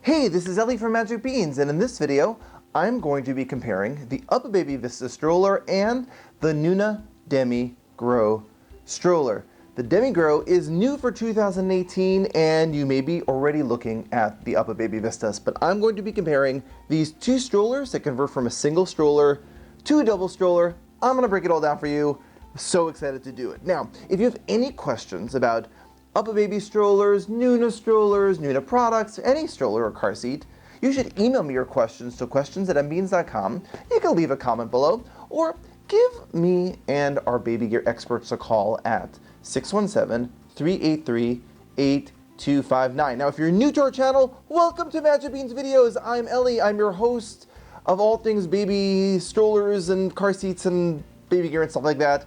Hey, this is Ellie from Magic Beans, and in this video, I'm going to be comparing the UPPAbaby Vista Stroller and the Nuna Demi Grow stroller. The Demi Grow is new for 2018, and you may be already looking at the UPPAbaby Vistas, but I'm going to be comparing these two strollers that convert from a single stroller to a double stroller. I'm going to break it all down for you. I'm so excited to do it. Now, if you have any questions about UPPAbaby strollers, Nuna products, any stroller or car seat, you should email me your questions to questions@mbeans.com. You can leave a comment below, or give me and our baby gear experts a call at 617-383-8259. Now, if you're new to our channel, welcome to Magic Beans Videos. I'm Ellie. I'm your host of all things baby strollers and car seats and baby gear and stuff like that.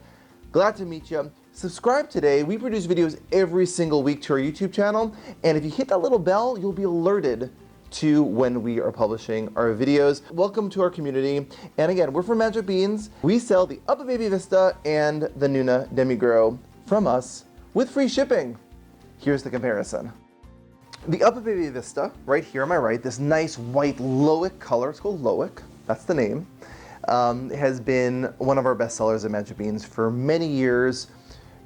Glad to meet you. Subscribe today. We produce videos every single week to our YouTube channel, and if you hit that little bell, you'll be alerted to when we are publishing our videos. Welcome to our community. And again, we're from Magic Beans. We sell the UPPAbaby Vista and the Nuna Demi Grow from us with free shipping. Here's the comparison. The UPPAbaby Vista, right here on my right, this nice white Loic color, it's called Loic, that's the name, has been one of our best sellers at Magic Beans for many years.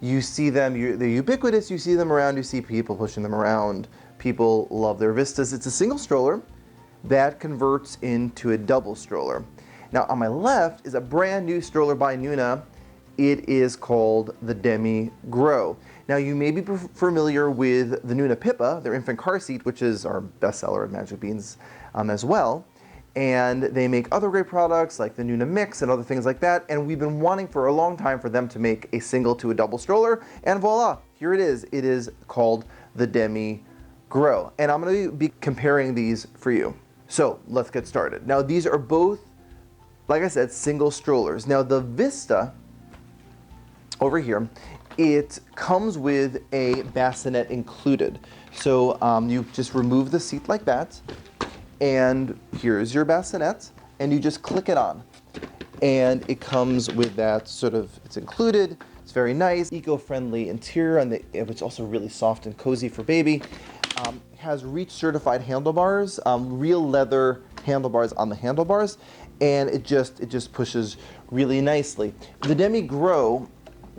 You see them, they're ubiquitous, you see them around, you see people pushing them around. People love their Vistas. It's a single stroller that converts into a double stroller. Now on my left is a brand new stroller by Nuna. It is called the Demi Grow. Now you may be familiar with the Nuna Pippa, their infant car seat, which is our bestseller at Magic Beans as well. And they make other great products like the Nuna Mix and other things like that. And we've been wanting for a long time for them to make a single to a double stroller. And voila, here it is. It is called the Demi Grow. And I'm going to be comparing these for you. So let's get started. Now these are both, like I said, single strollers. Now the Vista over here, it comes with a bassinet included. So you just remove the seat like that. And here's your bassinet, and you just click it on. And it comes with that sort of, it's included, it's very nice, eco-friendly interior, and it's also really soft and cozy for baby. Has REACH certified handlebars, real leather handlebars on the handlebars, and it just pushes really nicely. The Demi Grow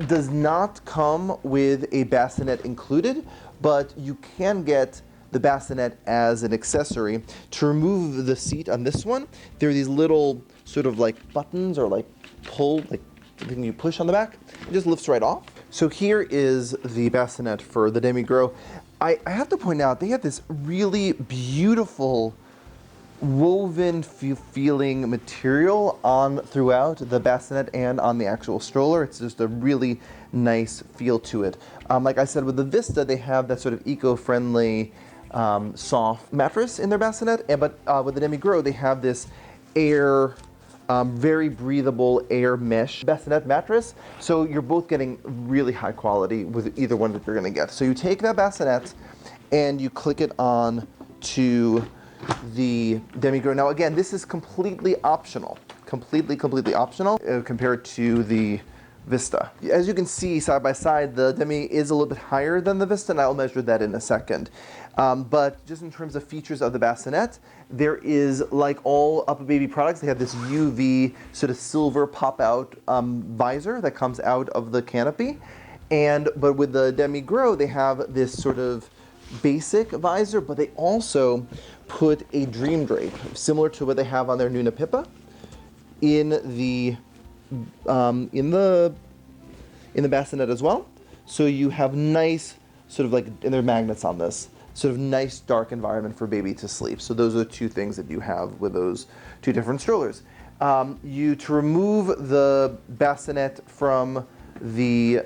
does not come with a bassinet included, but you can get the bassinet as an accessory. To remove the seat on this one, there are these little sort of like buttons or like pull, like something you push on the back. It just lifts right off. So here is the bassinet for the Demi Grow. I have to point out, they have this really beautiful woven feeling material on throughout the bassinet and on the actual stroller. It's just a really nice feel to it. Like I said, with the Vista, they have that sort of eco-friendly soft mattress in their bassinet, but with the Demi Grow, they have this air, very breathable air mesh bassinet mattress. So you're both getting really high quality with either one that you're going to get. So you take that bassinet and you click it on to the Demi Grow. Now again, this is completely optional, completely optional compared to the Vista. As you can see side by side, the Demi is a little bit higher than the Vista, and I'll measure that in a second. But just in terms of features of the bassinet, there is, like all UPPAbaby products, they have this UV sort of silver pop-out visor that comes out of the canopy. But with the Demi Grow, they have this sort of basic visor, but they also put a dream drape, similar to what they have on their Nuna Pippa, in the bassinet as well. So you have nice sort of like, and there are magnets on this, sort of nice dark environment for baby to sleep. So those are the two things that you have with those two different strollers. To remove the bassinet from the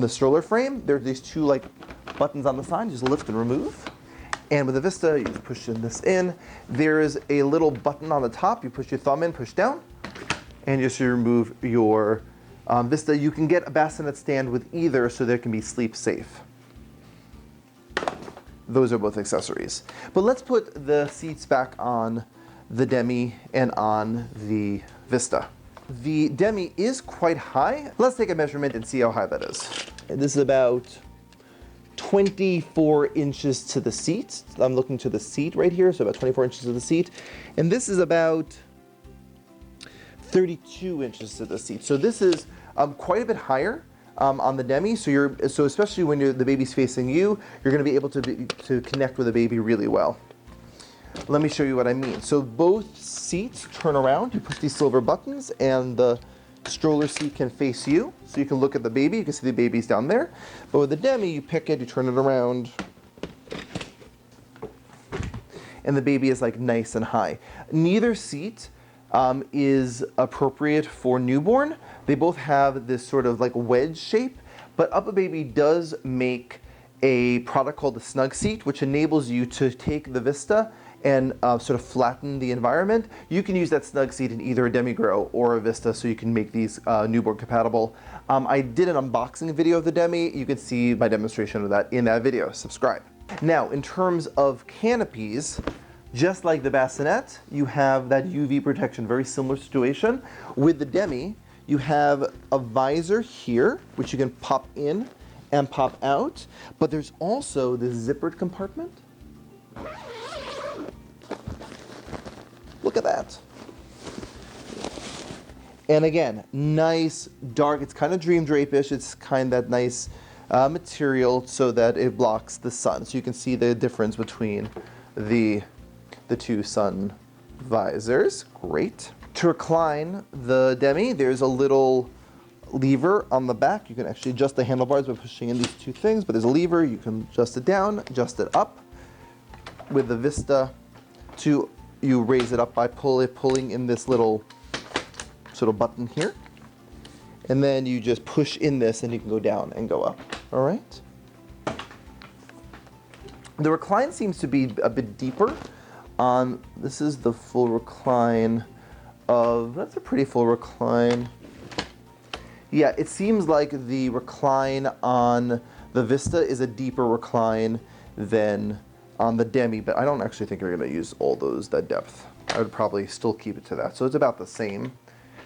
stroller frame, there are these two like buttons on the side, just lift and remove. And with the Vista, you just push this in. There's a little button on the top, you push your thumb in, push down, and just remove your Vista. You can get a bassinet stand with either, so there can be sleep safe. Those are both accessories. But let's put the seats back on the Demi and on the Vista. The Demi is quite high. Let's take a measurement and see how high that is. And this is about 24 inches to the seat. I'm looking to the seat right here, so about 24 inches to the seat. And this is about 32 inches to the seat. So this is quite a bit higher on the Demi. So especially when the baby's facing you, you're going to be able to connect with the baby really well. Let me show you what I mean. So both seats turn around. You push these silver buttons, and the stroller seat can face you, so you can look at the baby. You can see the baby's down there. But with the Demi, you pick it, you turn it around, and the baby is like nice and high. Neither seat is appropriate for newborn. They both have this sort of like wedge shape, but UPPAbaby does make a product called the Snug Seat, which enables you to take the Vista and sort of flatten the environment. You can use that Snug Seat in either a Demi Grow or a Vista, so you can make these newborn compatible. I did an unboxing video of the Demi. You can see my demonstration of that in that video. Subscribe. Now, in terms of canopies, just like the bassinet, you have that UV protection, very similar situation. With the Demi, you have a visor here, which you can pop in and pop out, but there's also this zippered compartment. Look at that. And again, nice, dark, it's kind of dream drapish, it's kind of that nice material so that it blocks the sun. So you can see the difference between the two sun visors. Great. To recline the Demi, there's a little lever on the back. You can actually adjust the handlebars by pushing in these two things, but there's a lever. You can adjust it down, adjust it up. With the Vista, you raise it up by pulling in this little sort of button here. And then you just push in this and you can go down and go up. All right? The recline seems to be a bit deeper. This is the full recline of, that's a pretty full recline. Yeah, it seems like the recline on the Vista is a deeper recline than on the Demi, but I don't actually think you're going to use all that depth. I would probably still keep it to that. So it's about the same.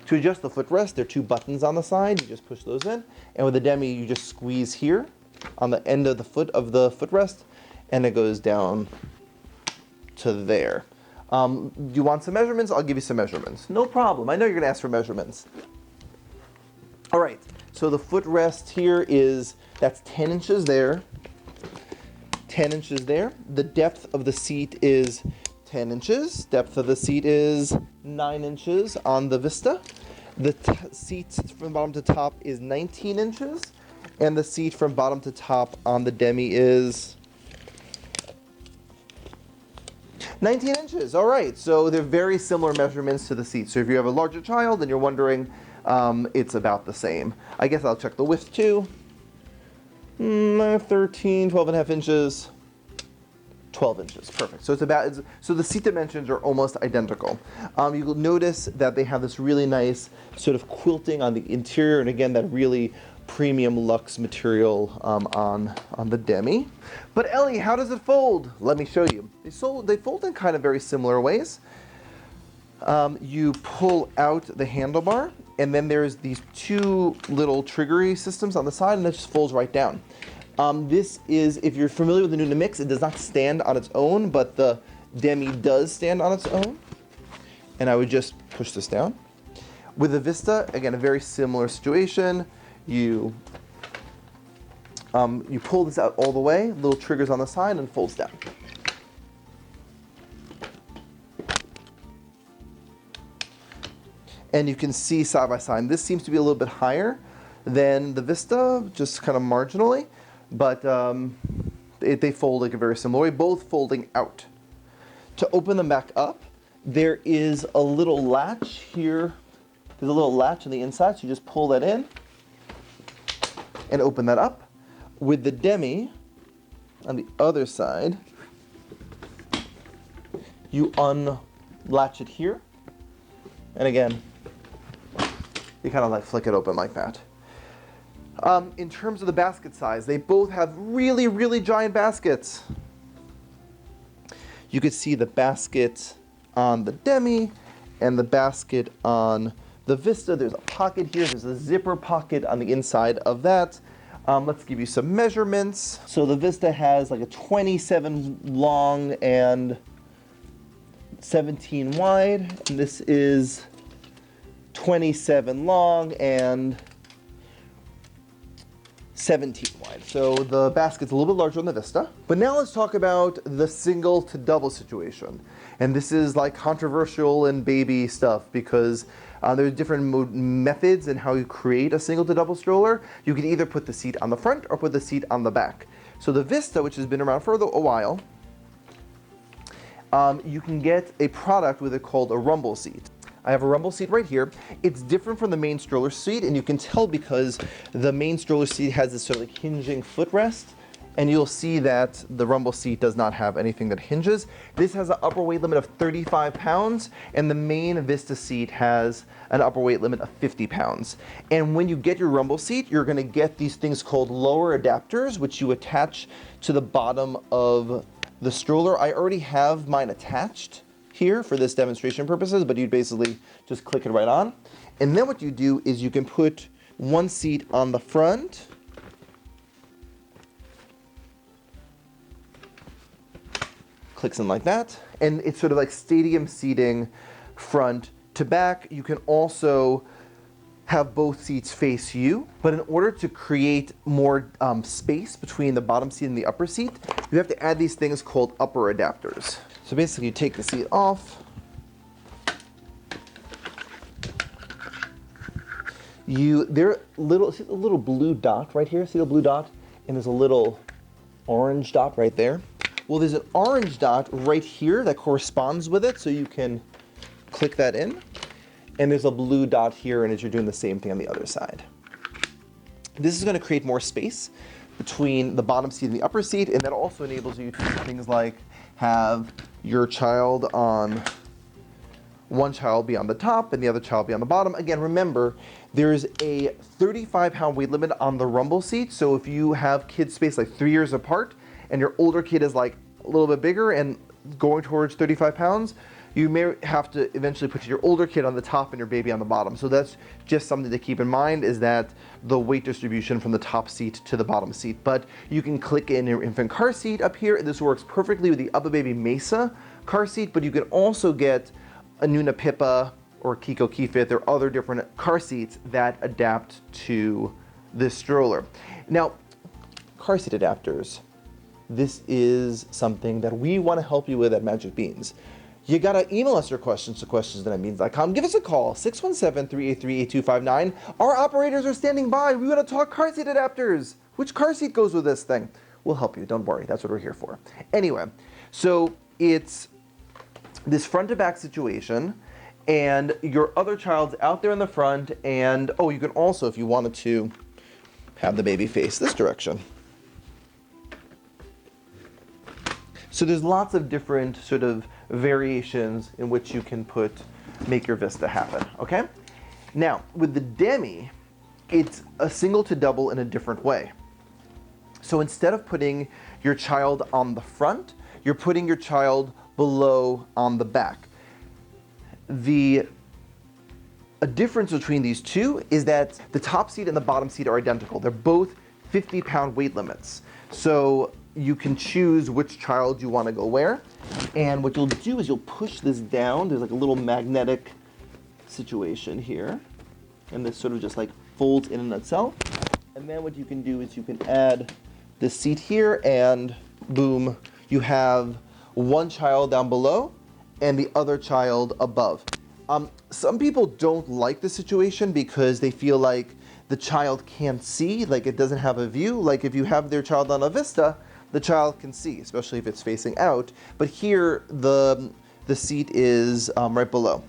To adjust the footrest, there are two buttons on the side. You just push those in. And with the Demi, you just squeeze here on the end of the footrest, and it goes down to there. Do you want some measurements? I'll give you some measurements. No problem. I know you're going to ask for measurements. All right. So the footrest here that's 10 inches there. 10 inches there. The depth of the seat is 10 inches. Depth of the seat is 9 inches on the Vista. The seat from bottom to top is 19 inches. And the seat from bottom to top on the Demi is 19 inches. All right. So they're very similar measurements to the seat. So if you have a larger child and you're wondering, it's about the same. I guess I'll check the width too. 13, 12 and a half inches, 12 inches, perfect. So so the seat dimensions are almost identical. You'll notice that they have this really nice sort of quilting on the interior, and again, that really premium luxe material on the Demi. But Ellie, how does it fold? Let me show you. They fold in kind of very similar ways. You pull out the handlebar, and then there's these two little triggery systems on the side, and it just folds right down. This is, if you're familiar with the Nuna Mix, it does not stand on its own, but the Demi does stand on its own. And I would just push this down. With the Vista, again, a very similar situation. You pull this out all the way, little triggers on the side, and folds down. And you can see side by side. This seems to be a little bit higher than the Vista, just kind of marginally, but they fold like a very similar way, both folding out. To open them back up, there is a little latch here. There's a little latch on the inside, so you just pull that in and open that up. With the Demi, on the other side, you unlatch it here, and again, you kind of like flick it open like that. In terms of the basket size, they both have really, really giant baskets. You could see the basket on the Demi and the basket on the Vista. There's a pocket here. There's a zipper pocket on the inside of that. Let's give you some measurements. So the Vista has like a 27 long and 17 wide. And this is 27 long and 17 wide. So the basket's a little bit larger on the Vista. But now let's talk about the single to double situation. And this is like controversial in baby stuff because there's different methods in how you create a single to double stroller. You can either put the seat on the front or put the seat on the back. So the Vista, which has been around for a while, you can get a product with it called a rumble seat. I have a rumble seat right here. It's different from the main stroller seat, and you can tell because the main stroller seat has this sort of like hinging footrest, and you'll see that the rumble seat does not have anything that hinges. This has an upper weight limit of 35 pounds, and the main Vista seat has an upper weight limit of 50 pounds. And when you get your rumble seat, you're gonna get these things called lower adapters, which you attach to the bottom of the stroller. I already have mine attached here for this demonstration purposes, but you'd basically just click it right on. And then what you do is you can put one seat on the front, clicks in like that, and it's sort of like stadium seating front to back. You can also have both seats face you, but in order to create more space between the bottom seat and the upper seat, you have to add these things called upper adapters. So basically you take the seat off, see a little blue dot right here, see the blue dot? And there's a little orange dot right there. Well, there's an orange dot right here that corresponds with it, so you can click that in. And there's a blue dot here, and as you're doing the same thing on the other side. This is going to create more space between the bottom seat and the upper seat, and that also enables you to do things like have your child on one child be on the top and the other child be on the bottom. Again, remember, there's a 35-pound weight limit on the rumble seat, so if you have kids spaced like 3 years apart, and your older kid is like a little bit bigger and going towards 35 pounds, you may have to eventually put your older kid on the top and your baby on the bottom. So that's just something to keep in mind, is that the weight distribution from the top seat to the bottom seat. But you can click in your infant car seat up here. This works perfectly with the UPPAbaby Mesa car seat, but you can also get a Nuna Pippa or Kiko Keyfit. There are other different car seats that adapt to this stroller. Now, car seat adapters. This is something that we want to help you with at Magic Beans. You gotta email us your questions to questions@beans.com. Give us a call, 617-383-8259. Our operators are standing by. We want to talk car seat adapters. Which car seat goes with this thing? We'll help you, don't worry, that's what we're here for. Anyway, so it's this front to back situation, and your other child's out there in the front, and you can also, if you wanted to, have the baby face this direction. So there's lots of different sort of variations in which you can make your Vista happen, okay? Now, with the Demi, it's a single to double in a different way. So instead of putting your child on the front, you're putting your child below on the back. A difference between these two is that the top seat and the bottom seat are identical. They're both 50-pound weight limits. So you can choose which child you want to go where. And what you'll do is you'll push this down. There's like a little magnetic situation here. And this sort of just like folds in on itself. And then what you can do is you can add this seat here, and boom, you have one child down below and the other child above. Some people don't like the situation because they feel like the child can't see, like it doesn't have a view. Like if you have their child on a Vista, the child can see, especially if it's facing out. But here, the seat is right below.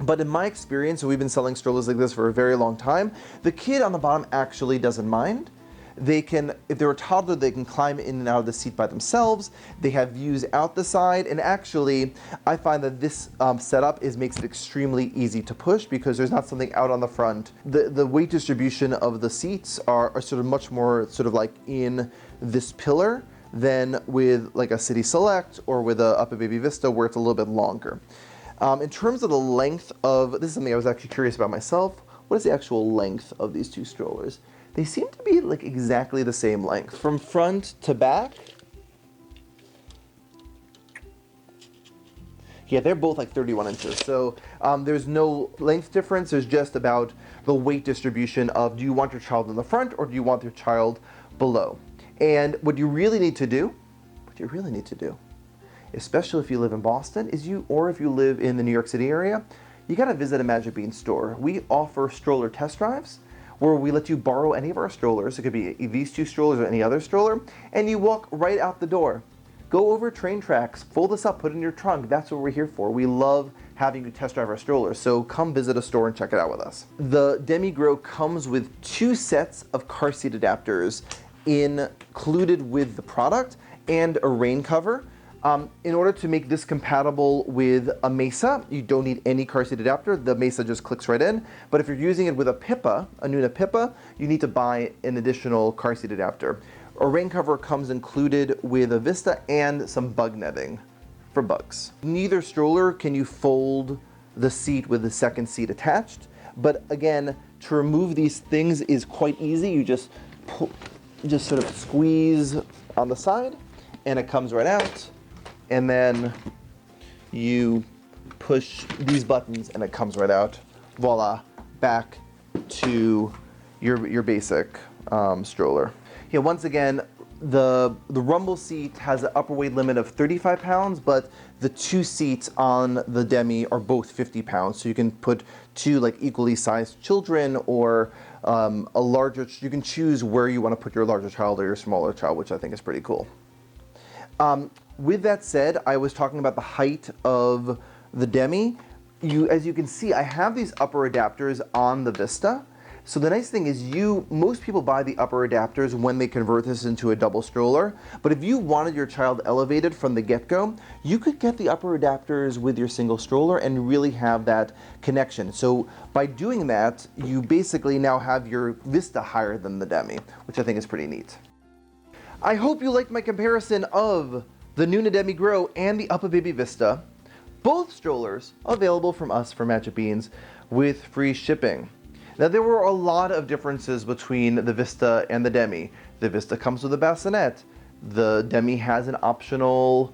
But in my experience, and we've been selling strollers like this for a very long time, the kid on the bottom actually doesn't mind. They can, if they're a toddler, they can climb in and out of the seat by themselves. They have views out the side, and actually, I find that this setup makes it extremely easy to push because there's not something out on the front. The weight distribution of the seats are sort of much more sort of like in this pillar than with like a City Select or with a UPPAbaby Vista where it's a little bit longer. In terms of the length of, this is something I was actually curious about myself, what is the actual length of these two strollers? They seem to be like exactly the same length. From front to back, yeah, they're both like 31 inches. So there's no length difference. There's just about the weight distribution of, do you want your child in the front or do you want your child below? And what you really need to do, especially if you live in Boston, or if you live in the New York City area, you gotta visit a Magic Bean store. We offer stroller test drives where we let you borrow any of our strollers. It could be these two strollers or any other stroller, and you walk right out the door. Go over train tracks, fold this up, put it in your trunk. That's what we're here for. We love having you test drive our strollers, so come visit a store and check it out with us. The Demi Grow comes with 2 sets of car seat adapters included with the product and a rain cover. In order to make this compatible with a Mesa, you don't need any car seat adapter. The Mesa just clicks right in. But if you're using it with a Pippa, a Nuna Pippa, you need to buy an additional car seat adapter. A rain cover comes included with a Vista and some bug netting for bugs. Neither stroller can you fold the seat with the second seat attached. But again, to remove these things is quite easy. You just sort of squeeze on the side and it comes right out. And then you push these buttons and it comes right out. Voila, back to your basic stroller. Yeah, once again, the rumble seat has an upper weight limit of 35 pounds, but the 2 seats on the Demi are both 50 pounds. So you can put 2 like equally sized children or you can choose where you want to put your larger child or your smaller child, which I think is pretty cool. With that said, I was talking about the height of the Demi. As you can see, I have these upper adapters on the Vista. So the nice thing is most people buy the upper adapters when they convert this into a double stroller. But if you wanted your child elevated from the get-go, you could get the upper adapters with your single stroller and really have that connection. So by doing that, you basically now have your Vista higher than the Demi, which I think is pretty neat. I hope you liked my comparison of the Nuna Demi Grow and the UPPAbaby Vista, both strollers available from us for Magic Beans with free shipping. Now there were a lot of differences between the Vista and the Demi. The Vista comes with a bassinet. The Demi has an optional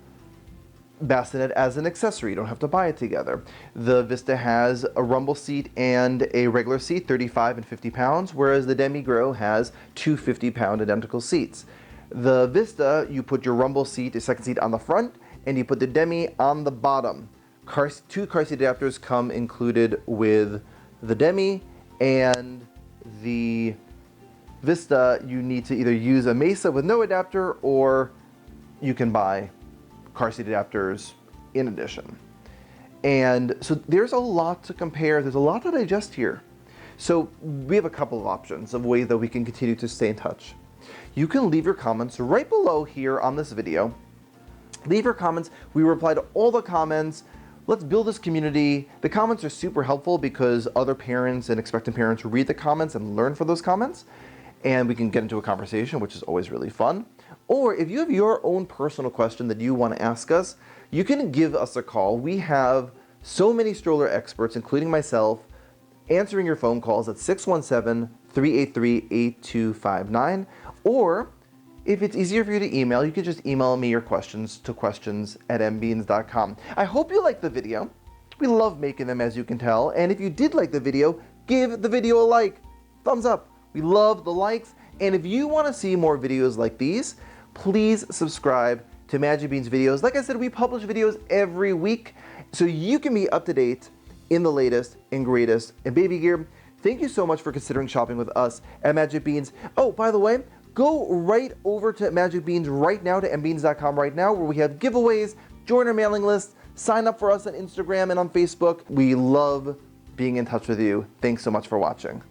bassinet as an accessory. You don't have to buy it together. The Vista has a rumble seat and a regular seat, 35 and 50 pounds, whereas the Demi Grow has 2 50-pound identical seats. The Vista, you put your rumble seat, your second seat on the front, and you put the Demi on the bottom. 2 car seat adapters come included with the Demi, and the Vista, you need to either use a Mesa with no adapter, or you can buy car seat adapters in addition. And so there's a lot to compare. There's a lot to digest here. So we have a couple of options of ways that we can continue to stay in touch. You can leave your comments right below here on this video. Leave your comments. We reply to all the comments. Let's build this community. The comments are super helpful because other parents and expectant parents read the comments and learn from those comments. And we can get into a conversation, which is always really fun. Or if you have your own personal question that you want to ask us, you can give us a call. We have so many stroller experts, including myself, answering your phone calls at 617-383-8259. Or if it's easier for you to email, you can just email me your questions to questions@mbeans.com. I hope you liked the video. We love making them, as you can tell. And if you did like the video, give the video a like. Thumbs up. We love the likes. And if you want to see more videos like these, please subscribe to Magic Beans videos. Like I said, we publish videos every week, so you can be up to date in the latest and greatest in baby gear. Thank you so much for considering shopping with us at Magic Beans. Oh, by the way, go right over to Magic Beans right now, to mbeans.com right now, where we have giveaways. Join our mailing list. Sign up for us on Instagram and on Facebook. We love being in touch with you. Thanks so much for watching.